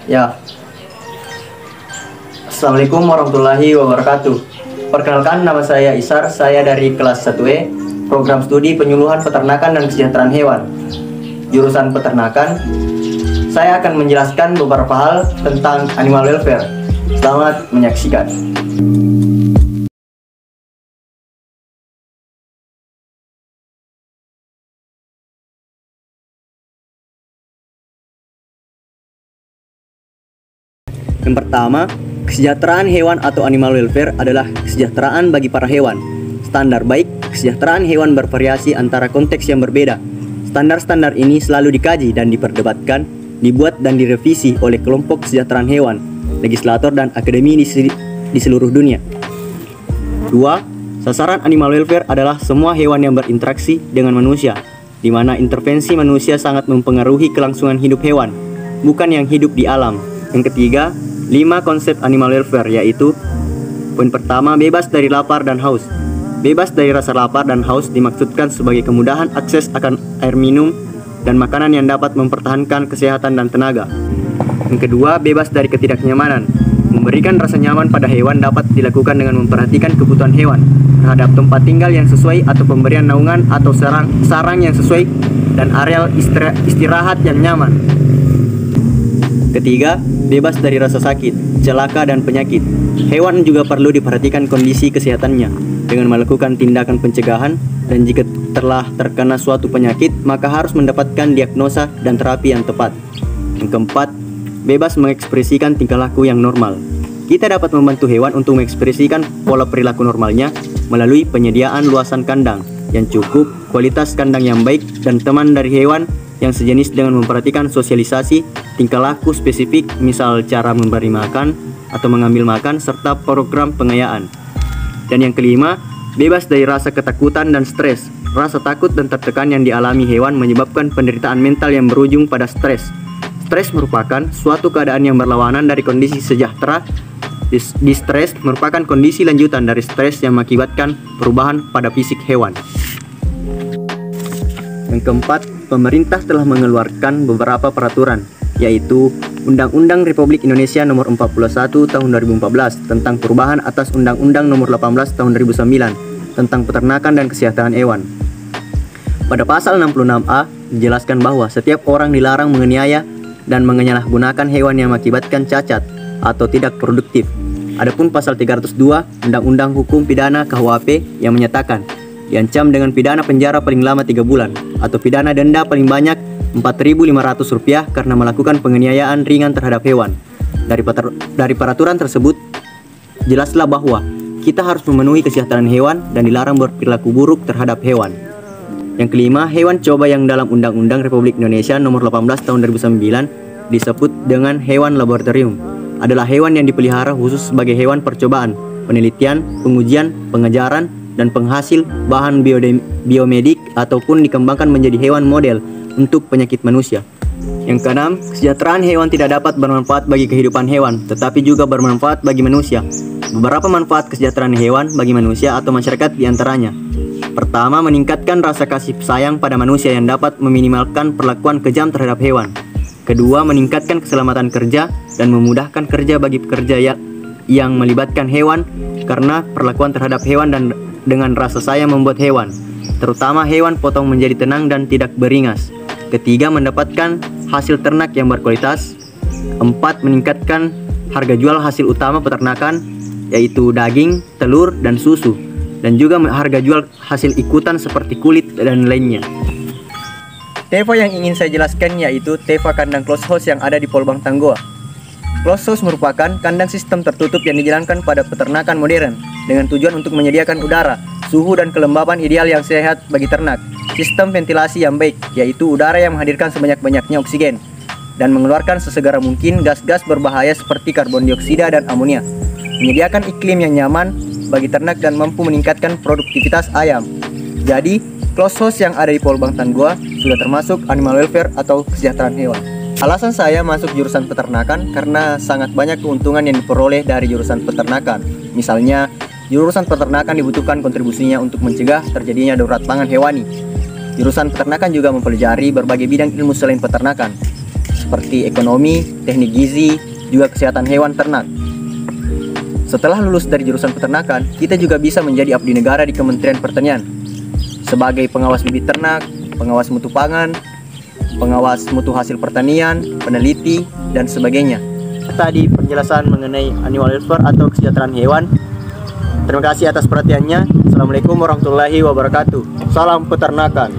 Ya, Assalamualaikum warahmatullahi wabarakatuh. Perkenalkan, nama saya Isar, saya dari kelas 1E, program studi penyuluhan peternakan dan kesejahteraan hewan. Jurusan peternakan, saya akan menjelaskan beberapa hal tentang animal welfare. Selamat menyaksikan. Yang pertama, kesejahteraan hewan atau animal welfare adalah kesejahteraan bagi para hewan. Standar baik kesejahteraan hewan bervariasi antara konteks yang berbeda. Standar-standar ini selalu dikaji dan diperdebatkan, dibuat dan direvisi oleh kelompok kesejahteraan hewan, legislator dan akademi di seluruh dunia. 2. Sasaran animal welfare adalah semua hewan yang berinteraksi dengan manusia, di mana intervensi manusia sangat mempengaruhi kelangsungan hidup hewan, bukan yang hidup di alam. Yang ketiga, 5 konsep animal welfare, yaitu poin pertama, bebas dari lapar dan haus. Bebas dari rasa lapar dan haus dimaksudkan sebagai kemudahan akses akan air minum dan makanan yang dapat mempertahankan kesehatan dan tenaga. Yang kedua, bebas dari ketidaknyamanan. Memberikan rasa nyaman pada hewan dapat dilakukan dengan memperhatikan kebutuhan hewan terhadap tempat tinggal yang sesuai atau pemberian naungan atau sarang yang sesuai dan areal istirahat yang nyaman. Ketiga, bebas dari rasa sakit, celaka, dan penyakit. Hewan juga perlu diperhatikan kondisi kesehatannya dengan melakukan tindakan pencegahan, dan jika telah terkena suatu penyakit, maka harus mendapatkan diagnosa dan terapi yang tepat. Yang keempat, bebas mengekspresikan tingkah laku yang normal. Kita dapat membantu hewan untuk mengekspresikan pola perilaku normalnya melalui penyediaan luasan kandang yang cukup, kualitas kandang yang baik, dan teman dari hewan yang sejenis dengan memperhatikan sosialisasi, tingkah laku spesifik, misal cara memberi makan atau mengambil makan, serta program pengayaan. Dan yang kelima, bebas dari rasa ketakutan dan stres. Rasa takut dan tertekan yang dialami hewan menyebabkan penderitaan mental yang berujung pada stres. Stres merupakan suatu keadaan yang berlawanan dari kondisi sejahtera. Distres merupakan kondisi lanjutan dari stres yang mengakibatkan perubahan pada fisik hewan. Yang keempat, pemerintah telah mengeluarkan beberapa peraturan, yaitu Undang-Undang Republik Indonesia Nomor 41 Tahun 2014 tentang perubahan atas Undang-Undang Nomor 18 Tahun 2009 tentang peternakan dan kesehatan hewan. Pada pasal 66A dijelaskan bahwa setiap orang dilarang menganiaya dan menyalahgunakan hewan yang mengakibatkan cacat atau tidak produktif. Adapun pasal 302 Undang-Undang Hukum Pidana KUHP yang menyatakan diancam dengan pidana penjara paling lama 3 bulan atau pidana denda paling banyak Rp4.500 karena melakukan penganiayaan ringan terhadap hewan. Dari peraturan tersebut, jelaslah bahwa kita harus memenuhi kesejahteraan hewan dan dilarang berperilaku buruk terhadap hewan. Yang kelima, hewan coba yang dalam Undang-Undang Republik Indonesia Nomor 18 Tahun 2009 disebut dengan hewan laboratorium adalah hewan yang dipelihara khusus sebagai hewan percobaan, penelitian, pengujian, pengejaran, dan penghasil bahan biomedik ataupun dikembangkan menjadi hewan model untuk penyakit manusia. Yang keenam, kesejahteraan hewan tidak dapat bermanfaat bagi kehidupan hewan, tetapi juga bermanfaat bagi manusia. Beberapa manfaat kesejahteraan hewan bagi manusia atau masyarakat diantaranya. Pertama, meningkatkan rasa kasih sayang pada manusia yang dapat meminimalkan perlakuan kejam terhadap hewan. Kedua, meningkatkan keselamatan kerja dan memudahkan kerja bagi pekerja yang melibatkan hewan karena perlakuan terhadap hewan dan dengan rasa sayang membuat hewan, terutama hewan potong, menjadi tenang dan tidak beringas. Ketiga, mendapatkan hasil ternak yang berkualitas. 4. Meningkatkan harga jual hasil utama peternakan, yaitu daging, telur, dan susu, dan juga harga jual hasil ikutan seperti kulit dan lainnya. TEVA yang ingin saya jelaskan yaitu TEVA kandang closed house yang ada di Polbang Tanggoa. Closed house merupakan kandang sistem tertutup yang dijalankan pada peternakan modern dengan tujuan untuk menyediakan udara, suhu, dan kelembaban ideal yang sehat bagi ternak. Sistem ventilasi yang baik, yaitu udara yang menghadirkan sebanyak-banyaknya oksigen dan mengeluarkan sesegera mungkin gas-gas berbahaya seperti karbon dioksida dan amonia. Menyediakan iklim yang nyaman bagi ternak dan mampu meningkatkan produktivitas ayam. Jadi, closed house yang ada di Polbang Tanggoa sudah termasuk animal welfare atau kesejahteraan hewan. Alasan saya masuk jurusan peternakan karena sangat banyak keuntungan yang diperoleh dari jurusan peternakan. Misalnya, jurusan peternakan dibutuhkan kontribusinya untuk mencegah terjadinya darurat pangan hewani. Jurusan peternakan juga mempelajari berbagai bidang ilmu selain peternakan, seperti ekonomi, teknik gizi, juga kesehatan hewan ternak. Setelah lulus dari jurusan peternakan, kita juga bisa menjadi abdi negara di Kementerian Pertanian sebagai pengawas bibit ternak, pengawas mutu pangan, pengawas mutu hasil pertanian, peneliti, dan sebagainya. Tadi penjelasan mengenai animal welfare atau kesejahteraan hewan. Terima kasih atas perhatiannya. Assalamualaikum warahmatullahi wabarakatuh. Salam peternakan.